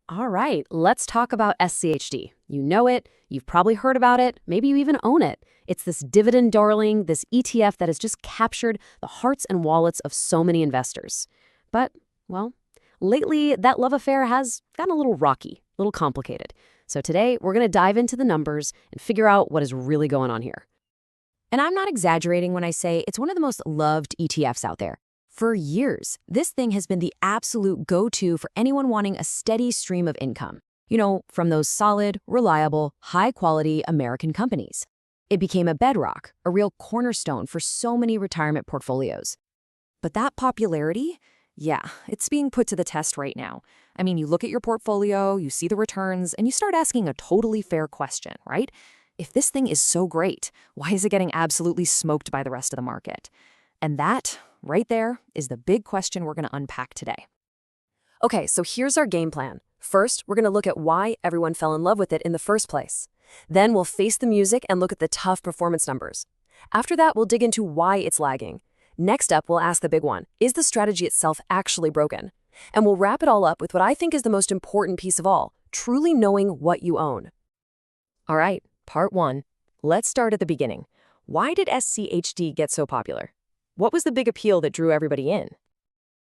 All right, let's talk about SCHD. You know it, you've probably heard about it, maybe you even own it. It's this dividend darling, this ETF that has just captured the hearts and wallets of so many investors. But, well, lately that love affair has gotten a little rocky, a little complicated. So today we're going to dive into the numbers and figure out what is really going on here. And I'm not exaggerating when I say it's one of the most loved ETFs out there. For years, this thing has been the absolute go-to for anyone wanting a steady stream of income. You know, from those solid, reliable, high-quality American companies. It became a bedrock, a real cornerstone for so many retirement portfolios. But that popularity, yeah, it's being put to the test right now. I mean, you look at your portfolio, you see the returns, and you start asking a totally fair question, right? If this thing is so great, why is it getting absolutely smoked by the rest of the market? And that, right there, is the big question we're going to unpack today. Okay, so here's our game plan. First, we're going to look at why everyone fell in love with it in the first place. Then we'll face the music and look at the tough performance numbers. After that, we'll dig into why it's lagging. Next up, we'll ask the big one, is the strategy itself actually broken? And we'll wrap it all up with what I think is the most important piece of all, truly knowing what you own. All right, part one. Let's start at the beginning. Why did SCHD get so popular? What was the big appeal that drew everybody in?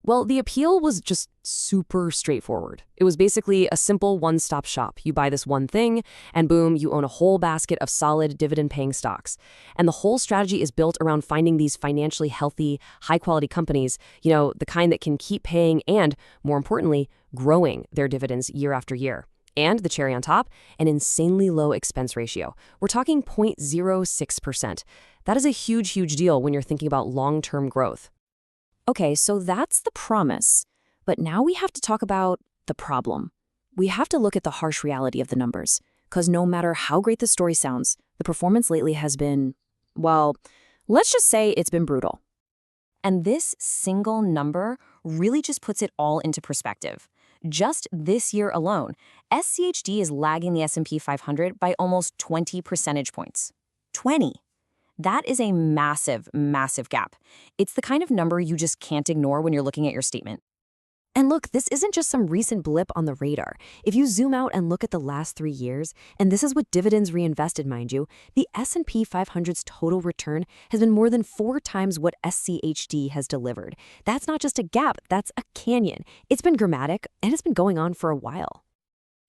Well, the appeal was just super straightforward. It was basically a simple one-stop shop. You buy this one thing, and boom, you own a whole basket of solid dividend-paying stocks. And the whole strategy is built around finding these financially healthy, high-quality companies, you know, the kind that can keep paying and, more importantly, growing their dividends year after year. And the cherry on top, an insanely low expense ratio. We're talking 0.06%. That is a huge, huge deal when you're thinking about long-term growth. Okay, so that's the promise. But now we have to talk about the problem. We have to look at the harsh reality of the numbers. Because no matter how great the story sounds, the performance lately has been, well, let's just say it's been brutal. And this single number really just puts it all into perspective. Just this year alone, SCHD is lagging the S&P 500 by almost 20 percentage points. 20. That is a massive, massive gap. It's the kind of number you just can't ignore when you're looking at your statement. And look, this isn't just some recent blip on the radar. If you zoom out and look at the last 3 years, and this is with dividends reinvested, mind you, the S&P 500's total return has been more than 4 times what SCHD has delivered. That's not just a gap, that's a canyon. It's been dramatic, and it's been going on for a while.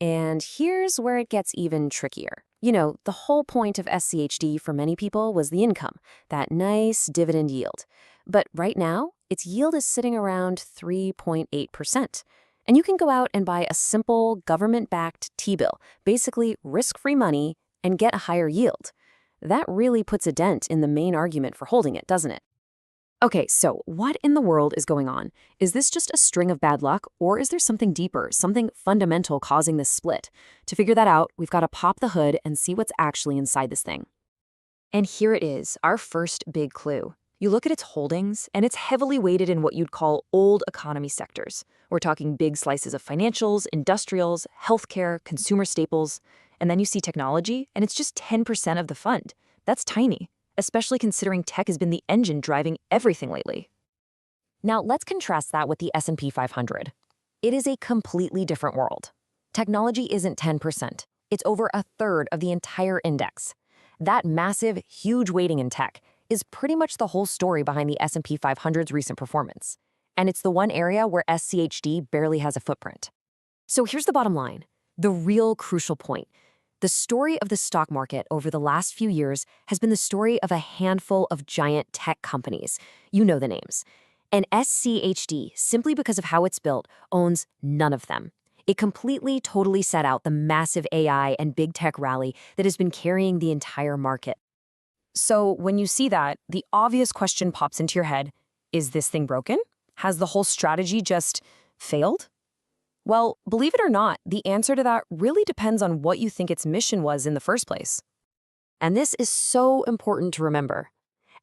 And here's where it gets even trickier. You know, the whole point of SCHD for many people was the income, that nice dividend yield. But right now, its yield is sitting around 3.8%. And you can go out and buy a simple government-backed T-bill, basically risk-free money, and get a higher yield. That really puts a dent in the main argument for holding it, doesn't it? Okay, so what in the world is going on? Is this just a string of bad luck, or is there something deeper, something fundamental causing this split? To figure that out, we've got to pop the hood and see what's actually inside this thing. And here it is, our first big clue. You look at its holdings, and it's heavily weighted in what you'd call old economy sectors. We're talking big slices of financials, industrials, healthcare, consumer staples. And then you see technology, and it's just 10% of the fund. That's tiny, especially considering tech has been the engine driving everything lately. Now, let's contrast that with the S&P 500. It is a completely different world. Technology isn't 10%. It's over a third of the entire index. That massive, huge weighting in tech is pretty much the whole story behind the S&P 500's recent performance. And it's the one area where SCHD barely has a footprint. So here's the bottom line, the real crucial point. The story of the stock market over the last few years has been the story of a handful of giant tech companies. You know the names. And SCHD, simply because of how it's built, owns none of them. It completely, totally set out the massive AI and big tech rally that has been carrying the entire market. So when you see that, the obvious question pops into your head, is this thing broken? Has the whole strategy just failed? Well, believe it or not, the answer to that really depends on what you think its mission was in the first place. And this is so important to remember.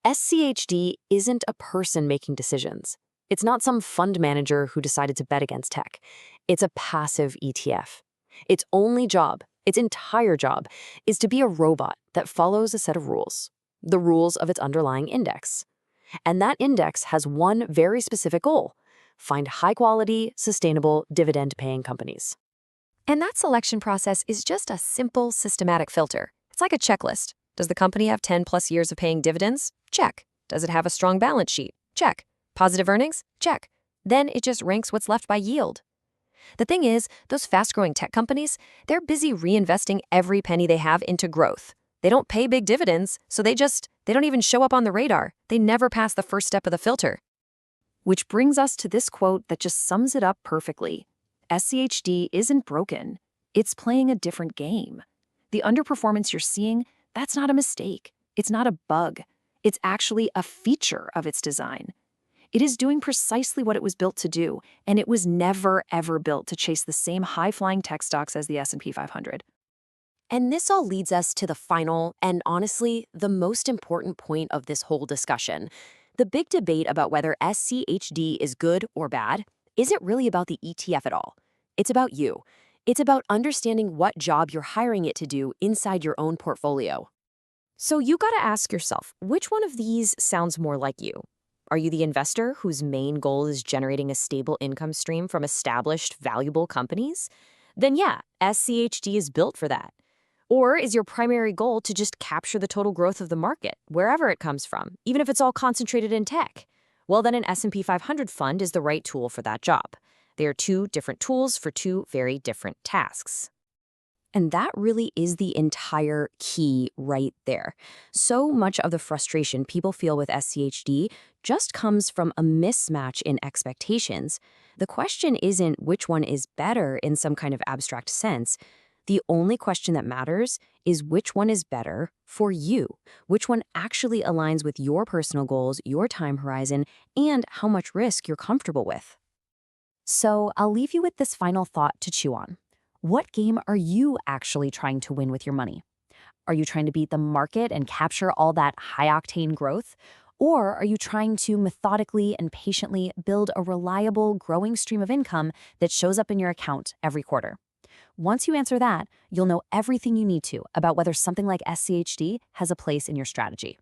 SCHD isn't a person making decisions. It's not some fund manager who decided to bet against tech. It's a passive ETF. Its only job, its entire job, is to be a robot that follows a set of rules, the rules of its underlying index. And that index has one very specific goal: find high-quality, sustainable, dividend-paying companies. And that selection process is just a simple, systematic filter. It's like a checklist. Does the company have 10 plus years of paying dividends? Check. Does it have a strong balance sheet? Check. Positive earnings? Check. Then it just ranks what's left by yield. The thing is, those fast-growing tech companies, they're busy reinvesting every penny they have into growth. They don't pay big dividends, so they don't even show up on the radar. They never pass the first step of the filter. Which brings us to this quote that just sums it up perfectly. SCHD isn't broken. It's playing a different game. The underperformance you're seeing, that's not a mistake. It's not a bug. It's actually a feature of its design. It is doing precisely what it was built to do, and it was never, ever built to chase the same high-flying tech stocks as the S&P 500. And this all leads us to the final, and honestly, the most important point of this whole discussion. The big debate about whether SCHD is good or bad isn't really about the ETF at all. It's about you. It's about understanding what job you're hiring it to do inside your own portfolio. So you gotta ask yourself, which one of these sounds more like you? Are you the investor whose main goal is generating a stable income stream from established, valuable companies? Then yeah, SCHD is built for that. Or is your primary goal to just capture the total growth of the market, wherever it comes from, even if it's all concentrated in tech? Well, then an S&P 500 fund is the right tool for that job. They are two different tools for two very different tasks. And that really is the entire key right there. So much of the frustration people feel with SCHD just comes from a mismatch in expectations. The question isn't which one is better in some kind of abstract sense. The only question that matters is which one is better for you, which one actually aligns with your personal goals, your time horizon, and how much risk you're comfortable with. So I'll leave you with this final thought to chew on. What game are you actually trying to win with your money? Are you trying to beat the market and capture all that high-octane growth? Or are you trying to methodically and patiently build a reliable, growing stream of income that shows up in your account every quarter? Once you answer that, you'll know everything you need to about whether something like SCHD has a place in your strategy.